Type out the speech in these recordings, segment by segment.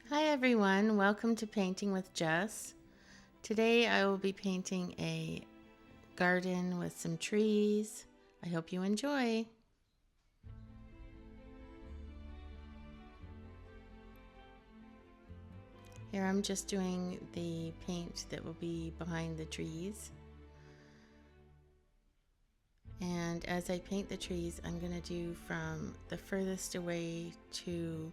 Hi everyone, welcome to Painting with Jess. Today I will be painting a garden with some trees. I hope you enjoy. Here I'm just doing the paint that will be behind the trees. And as I paint the trees, I'm going to do from the furthest away to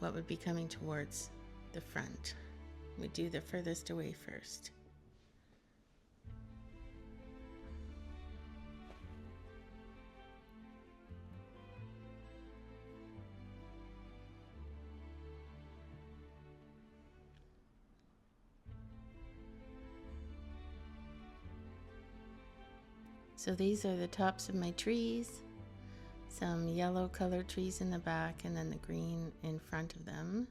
what would be coming towards the front. We do the furthest away first. So these are the tops of my trees. Some yellow colored trees in the back and then the green in front of them.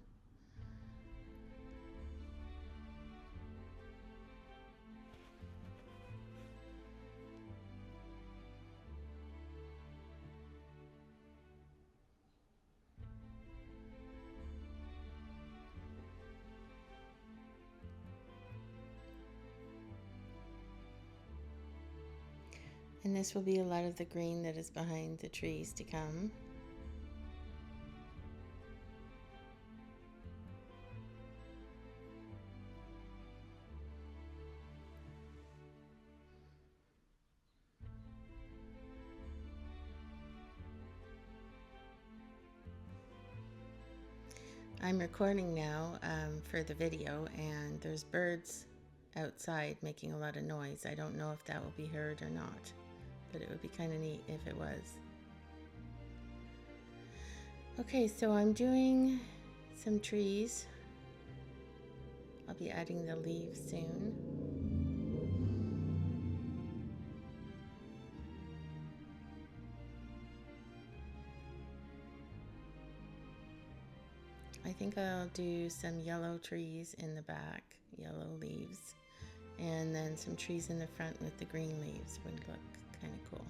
And this will be a lot of the green that is behind the trees to come. I'm recording now for the video, and there's birds outside making a lot of noise. I don't know if that will be heard or not, but it would be kind of neat if it was. Okay, so I'm doing some trees. I'll be adding the leaves soon. I think I'll do some yellow trees in the back, yellow leaves, and then some trees in the front with the green leaves would look kind of cool.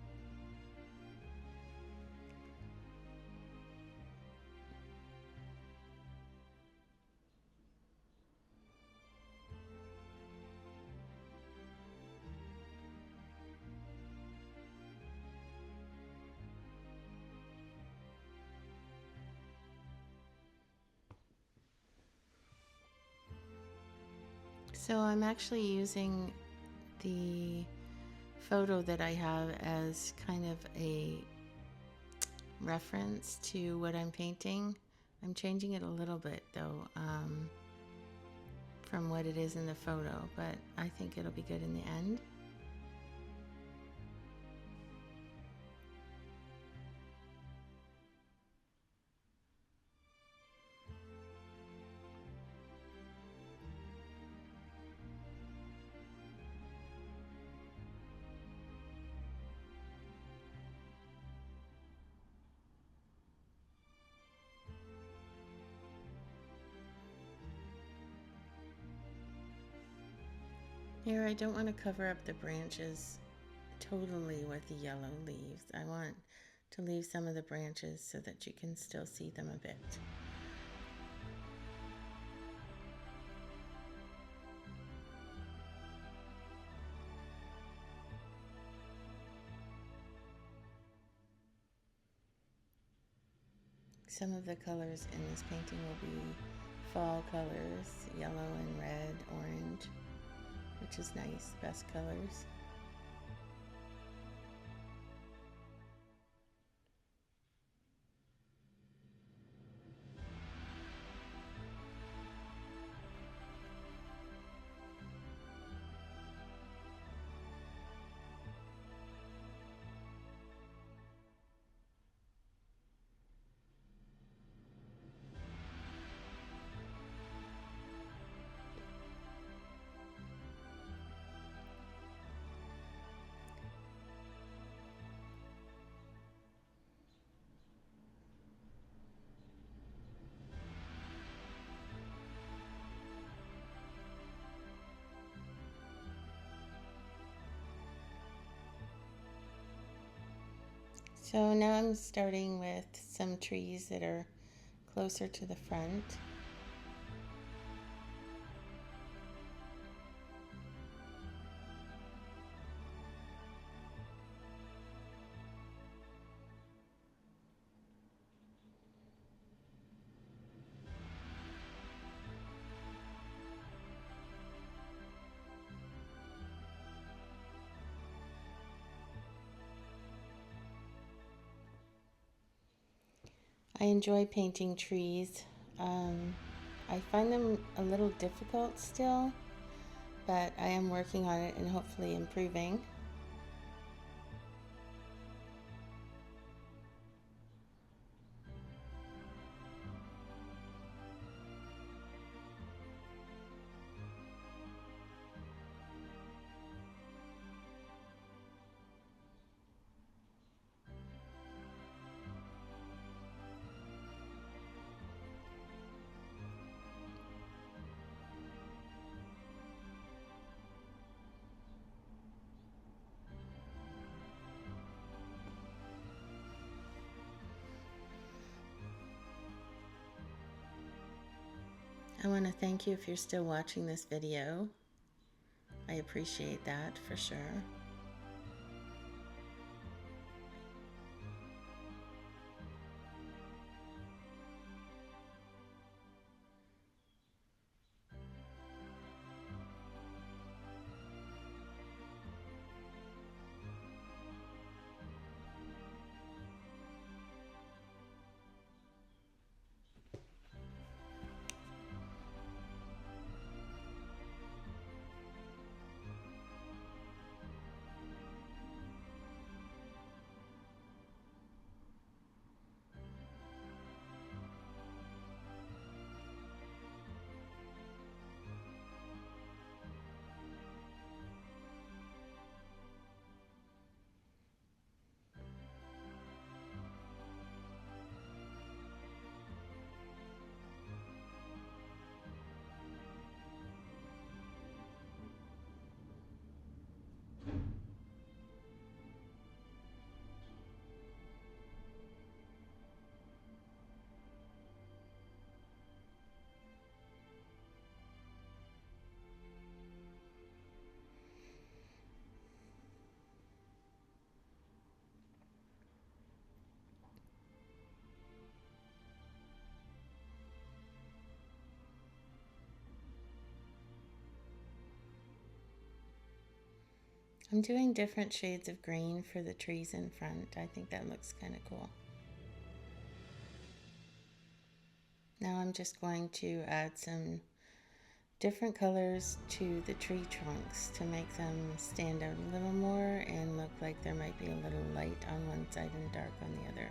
So I'm actually using the photo that I have as kind of a reference to what I'm painting. I'm changing it a little bit though from what it is in the photo, but I think it'll be good in the end. Here, I don't want to cover up the branches totally with the yellow leaves. I want to leave some of the branches so that you can still see them a bit. Some of the colors in this painting will be fall colors, yellow and red, orange, which is nice, best colors. So now I'm starting with some trees that are closer to the front. I enjoy painting trees. I find them a little difficult still, but I am working on it and hopefully improving. I want to thank you if you're still watching this video. I appreciate that for sure. I'm doing different shades of green for the trees in front. I think that looks kind of cool. Now I'm just going to add some different colors to the tree trunks to make them stand out a little more and look like there might be a little light on one side and dark on the other.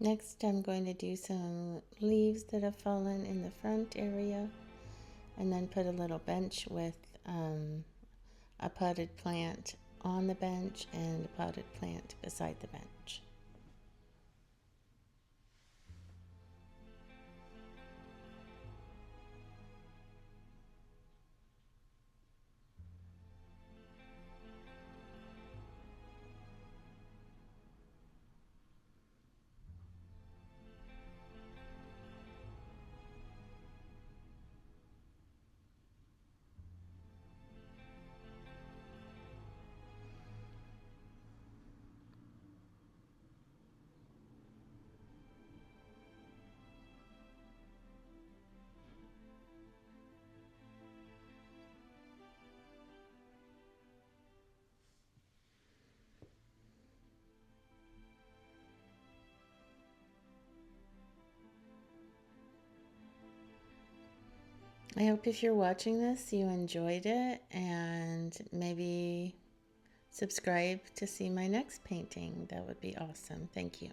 Next, I'm going to do some leaves that have fallen in the front area and then put a little bench with a potted plant on the bench and a potted plant beside the bench. I hope if you're watching this, you enjoyed it and maybe subscribe to see my next painting. That would be awesome. Thank you.